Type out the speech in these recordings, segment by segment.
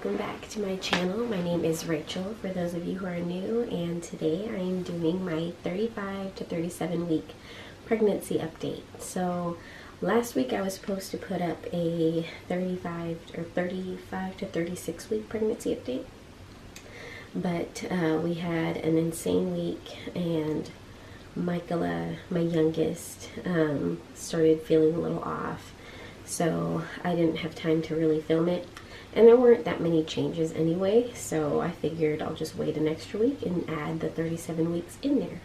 welcome back to my channel. My name is Rachel for those of you who are new, and today I am doing my 35 to 37 week pregnancy update. So last week I was supposed to put up a 35 to 36 week pregnancy update, but we had an insane week and Michaela, my youngest, started feeling a little off, so I didn't have time to really film it. And there weren't that many changes anyway, so I figured I'll just wait an extra week and add the 37 weeks in there.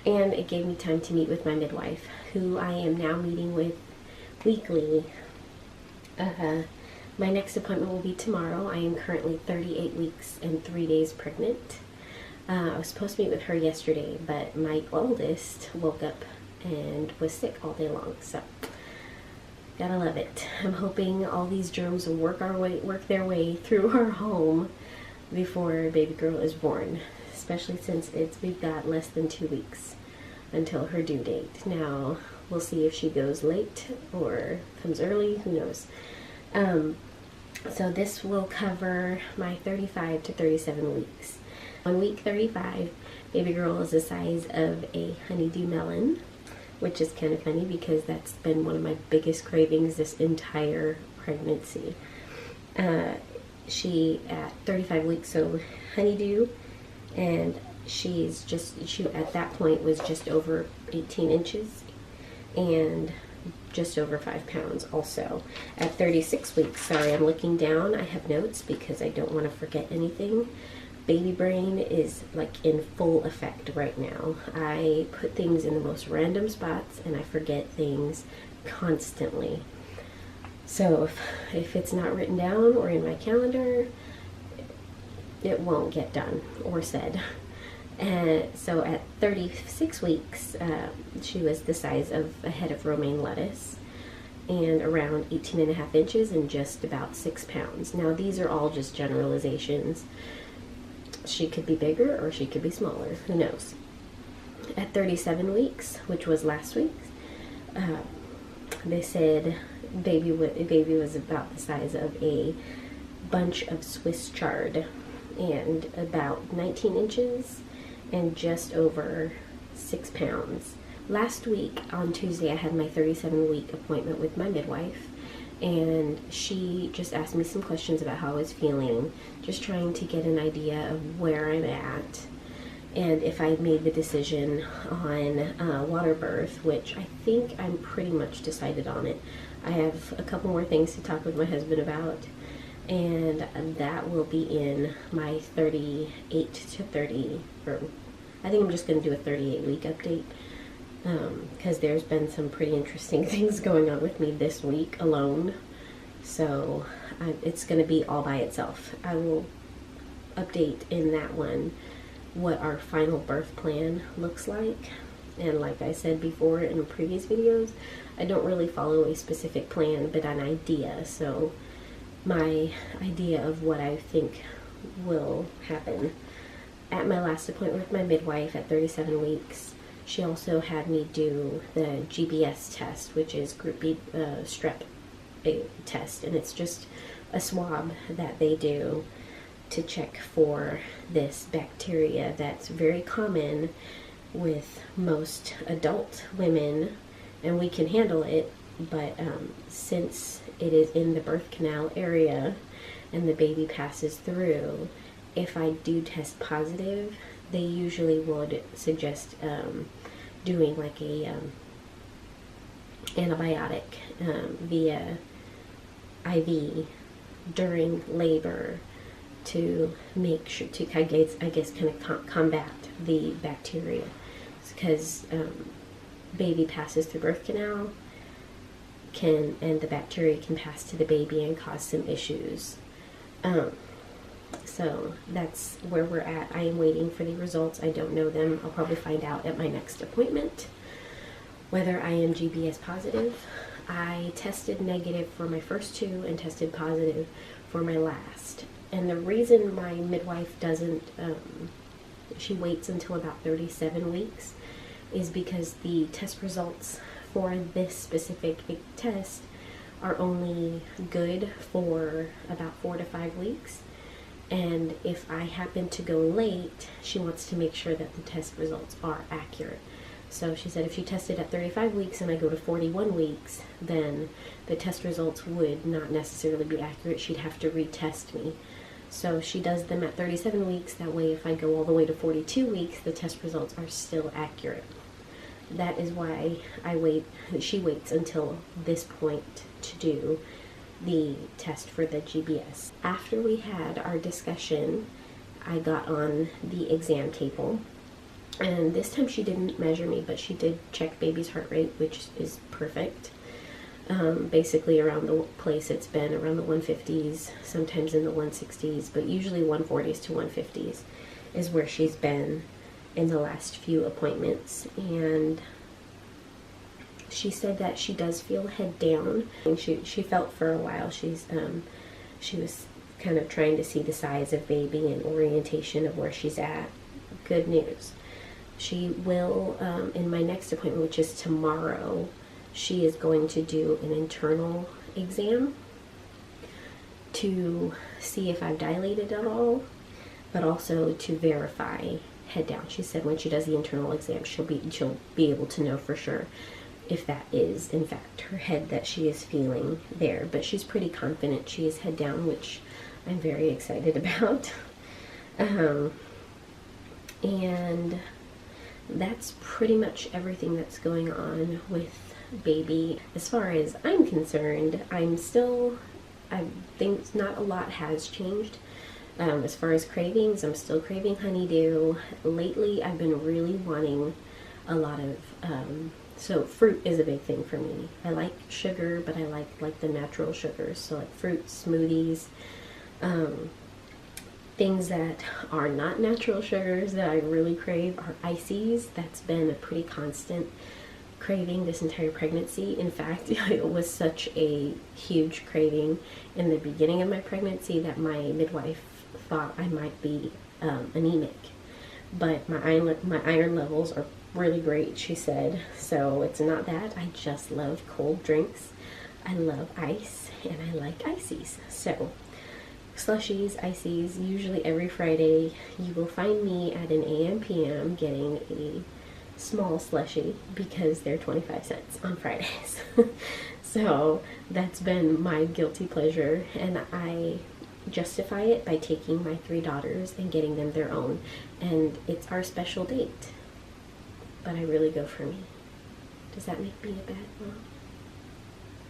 And it gave me time to meet with my midwife, who I am now meeting with weekly. My next appointment will be tomorrow. I am currently 38 weeks and 3 days pregnant. I was supposed to meet with her yesterday, but my oldest woke up and was sick all day long, so gotta love it. I'm hoping all these germs will work their way through our home before baby girl is born, especially since we've got less than 2 weeks until her due date. Now we'll see if she goes late or comes early, who knows. So this will cover my 35 to 37 weeks. On week 35, baby girl is the size of a honeydew melon, which is kind of funny because that's been one of my biggest cravings this entire pregnancy. She at 35 weeks, so honeydew, and she at that point was just over 18 inches and just over 5 pounds also. At 36 weeks, sorry, I'm looking down, I have notes because I don't want to forget anything. Baby brain is like in full effect right now. I put things in the most random spots and I forget things constantly. So if it's not written down or in my calendar, it won't get done or said. And so at 36 weeks, she was the size of a head of romaine lettuce and around 18.5 inches and just about 6 pounds. Now these are all just generalizations. She could be bigger or she could be smaller, who knows. At 37 weeks, which was last week, they said baby was about the size of a bunch of Swiss chard and about 19 inches and just over 6 pounds. Last week on Tuesday I had my 37-week appointment with my midwife, and she just asked me some questions about how I was feeling, just trying to get an idea of where I'm at and if I made the decision on water birth, which I think I'm pretty much decided on it. I have a couple more things to talk with my husband about, and that will be in my 38 to 30, or I think I'm just going to do a 38-week update. Because there's been some pretty interesting things going on with me this week alone, so it's going to be all by itself. I will update in that one what our final birth plan looks like, and like I said before in previous videos, I don't really follow a specific plan but an idea. So my idea of what I think will happen. At my last appointment with my midwife at 37 weeks, she also had me do the GBS test, which is Group B strep test, and it's just a swab that they do to check for this bacteria that's very common with most adult women, and we can handle it, but since it is in the birth canal area and the baby passes through, if I do test positive, they usually would suggest doing like a antibiotic via IV during labor to make sure to, I guess kind of combat the bacteria, because baby passes through birth canal and the bacteria can pass to the baby and cause some issues. So that's where we're at. I am waiting for the results. I don't know them. I'll probably find out at my next appointment whether I am GBS positive. I tested negative for my first 2 and tested positive for my last. And the reason my midwife doesn't, she waits until about 37 weeks is because the test results for this specific test are only good for about 4 to 5 weeks. And if I happen to go late, she wants to make sure that the test results are accurate. So she said if she tested at 35 weeks and I go to 41 weeks, then the test results would not necessarily be accurate. She'd have to retest me. So she does them at 37 weeks. That way, if I go all the way to 42 weeks, the test results are still accurate. That is why she waits until this point to do the test for the GBS. After we had our discussion, I got on the exam table, and this time she didn't measure me, but she did check baby's heart rate, which is perfect. Basically around the place it's been around the 150s, sometimes in the 160s, but usually 140s to 150s is where she's been in the last few appointments. And she said that she does feel head down. And she felt for a while she was kind of trying to see the size of baby and orientation of where she's at. Good news. She will, in my next appointment, which is tomorrow, she is going to do an internal exam to see if I've dilated at all, but also to verify head down. She said when she does the internal exam, she'll be able to know for sure if that is in fact her head that she is feeling there. But she's pretty confident she is head down, which I'm very excited about. And that's pretty much everything that's going on with baby. As far as I'm concerned, I think not a lot has changed. As far as cravings, I'm still craving honeydew. Lately, I've been really wanting a lot of, so fruit is a big thing for me. I like sugar, but I like the natural sugars. So like fruits, smoothies, things that are not natural sugars that I really crave are ices. That's been a pretty constant craving this entire pregnancy. In fact, it was such a huge craving in the beginning of my pregnancy that my midwife thought I might be anemic. But my iron levels are really great, she said. So it's not that. I just love cold drinks. I love ice, and I like ices. So slushies, ices, usually every Friday you will find me at an AM PM getting a small slushie because they're 25 cents on Fridays. So that's been my guilty pleasure, and I justify it by taking my 3 daughters and getting them their own, and it's our special date. But I really go for me. Does that make me a bad mom?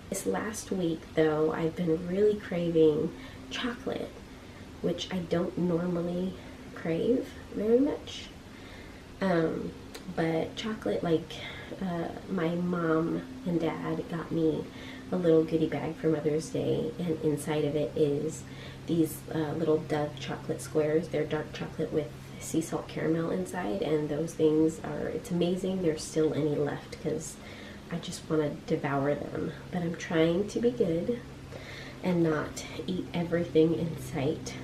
This last week though, I've been really craving chocolate, which I don't normally crave very much. But chocolate, like my mom and dad got me a little goodie bag for Mother's Day, and inside of it is these little Dove chocolate squares. They're dark chocolate with sea salt caramel inside, and those things are, it's amazing there's still any left because I just want to devour them. But I'm trying to be good and not eat everything in sight.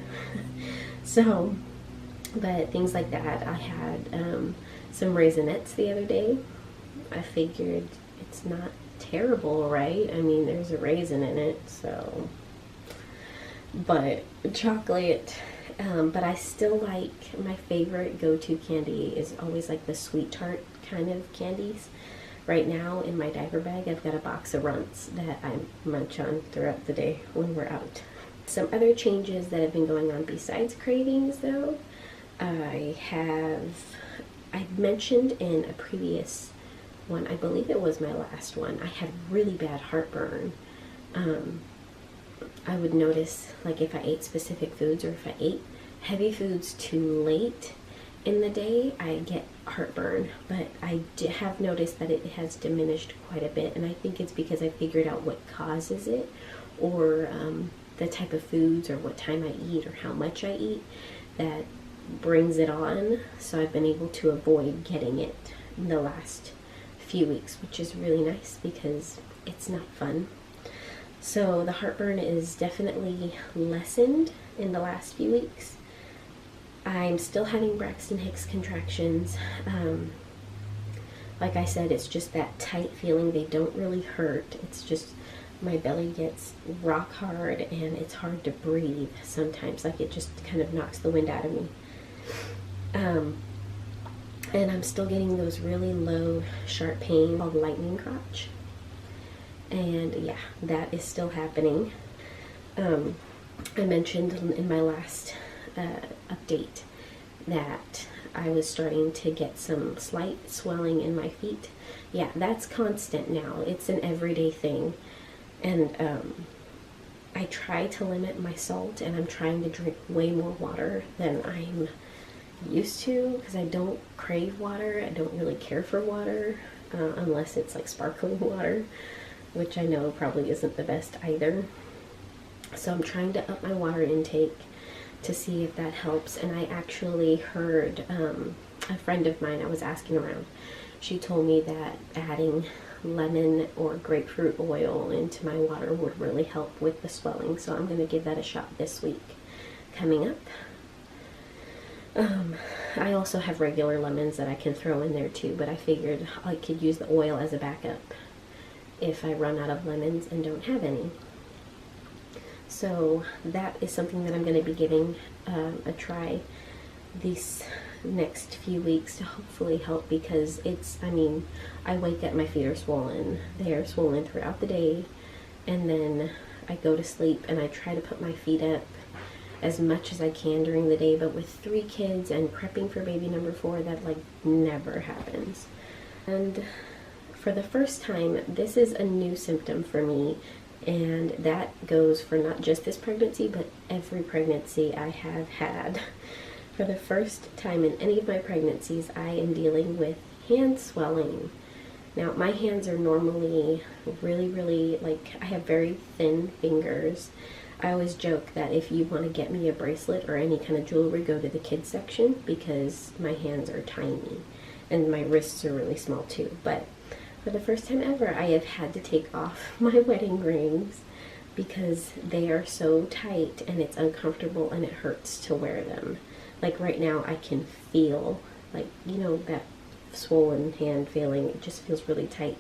So, but things like that. I had some Raisinets the other day. I figured it's not terrible, right? I mean, there's a raisin in it, so. But chocolate, but I still like, my favorite go-to candy is always like the sweet tart kind of candies. Right now in my diaper bag, I've got a box of Runts that I munch on throughout the day when we're out. Some other changes that have been going on besides cravings though, I mentioned in a previous one, I believe it was my last one, I had really bad heartburn. I would notice, like if I ate specific foods or if I ate heavy foods too late in the day, I get heartburn. But I have noticed that it has diminished quite a bit, and I think it's because I figured out what causes it, or the type of foods, or what time I eat, or how much I eat that brings it on. So I've been able to avoid getting it in the last few weeks, which is really nice because it's not fun. So the heartburn is definitely lessened in the last few weeks. I'm still having Braxton Hicks contractions. Like I said, it's just that tight feeling. They don't really hurt. It's just my belly gets rock hard and it's hard to breathe sometimes. Like it just kind of knocks the wind out of me. And I'm still getting those really low, sharp pain called lightning crotch. And yeah, that is still happening. I mentioned in my last update that I was starting to get some slight swelling in my feet. Yeah, that's constant now. It's an everyday thing. And I try to limit my salt, and I'm trying to drink way more water than I'm used to, because I don't crave water. I don't really care for water unless it's like sparkling water, which I know probably isn't the best either. So I'm trying to up my water intake to see if that helps. And I actually heard a friend of mine, I was asking around, she told me that adding lemon or grapefruit oil into my water would really help with the swelling. So I'm going to give that a shot this week coming up. I also have regular lemons that I can throw in there too, but I figured I could use the oil as a backup if I run out of lemons and don't have any. So that is something that I'm going to be giving a try these next few weeks to hopefully help, because it's, I mean, I wake up, my feet are swollen. They are swollen throughout the day, and then I go to sleep and I try to put my feet up as much as I can during the day, but with 3 kids and prepping for baby number 4, that like never happens. And for the first time, this is a new symptom for me, and that goes for not just this pregnancy, but every pregnancy I have had. For the first time in any of my pregnancies, I am dealing with hand swelling. Now, my hands are normally really, like, I have very thin fingers. I always joke that if you want to get me a bracelet or any kind of jewelry, go to the kids section, because my hands are tiny and my wrists are really small too. But for the first time ever, I have had to take off my wedding rings because they are so tight and it's uncomfortable and it hurts to wear them. Like right now, I can feel, like, you know, that swollen hand feeling. It just feels really tight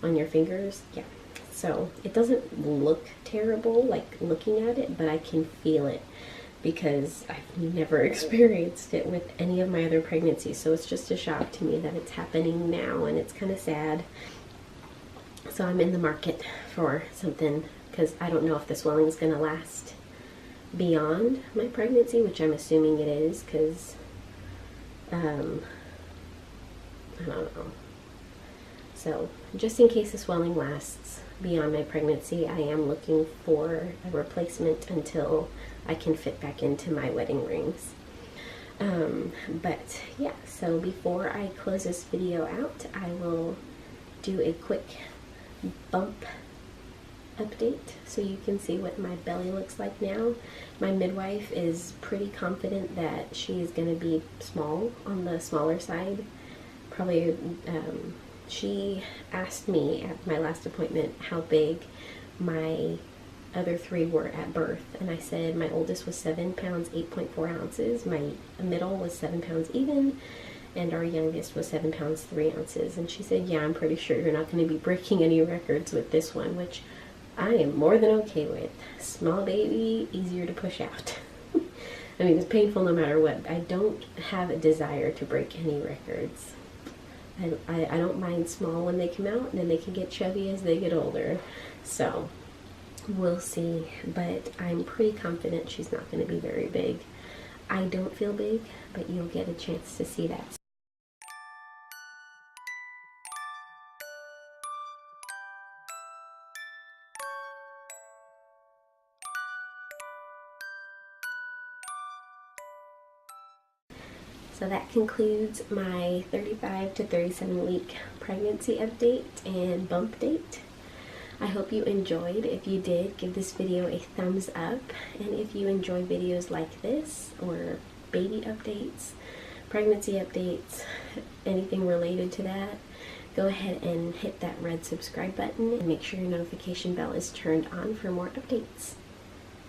on your fingers. Yeah. So it doesn't look terrible, like looking at it, but I can feel it because I've never experienced it with any of my other pregnancies. So it's just a shock to me that it's happening now, and it's kind of sad. So I'm in the market for something, because I don't know if the swelling is going to last beyond my pregnancy, which I'm assuming it is, because I don't know. So just in case the swelling lasts beyond my pregnancy, I am looking for a replacement until I can fit back into my wedding rings. But yeah, so before I close this video out, I will do a quick bump update so you can see what my belly looks like now. My midwife is pretty confident that she is going to be small, on the smaller side. Probably, she asked me at my last appointment how big my other 3 were at birth, and I said my oldest was 7 pounds 8.4 ounces, my middle was 7 pounds even, and our youngest was 7 pounds 3 ounces. And she said, yeah, I'm pretty sure you're not going to be breaking any records with this one, which I am more than okay with. Small baby, easier to push out. I mean, it's painful no matter what. I don't have a desire to break any records. I don't mind small when they come out, and then they can get chubby as they get older. So we'll see, but I'm pretty confident she's not going to be very big. I don't feel big, but you'll get a chance to see that. So that concludes my 35 to 37 week pregnancy update and bump date. I hope you enjoyed. If you did, give this video a thumbs up. And if you enjoy videos like this, or baby updates, pregnancy updates, anything related to that, go ahead and hit that red subscribe button and make sure your notification bell is turned on for more updates.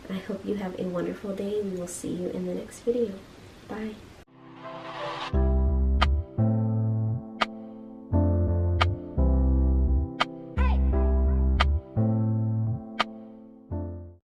I hope you have a wonderful day, and we'll see you in the next video. Bye.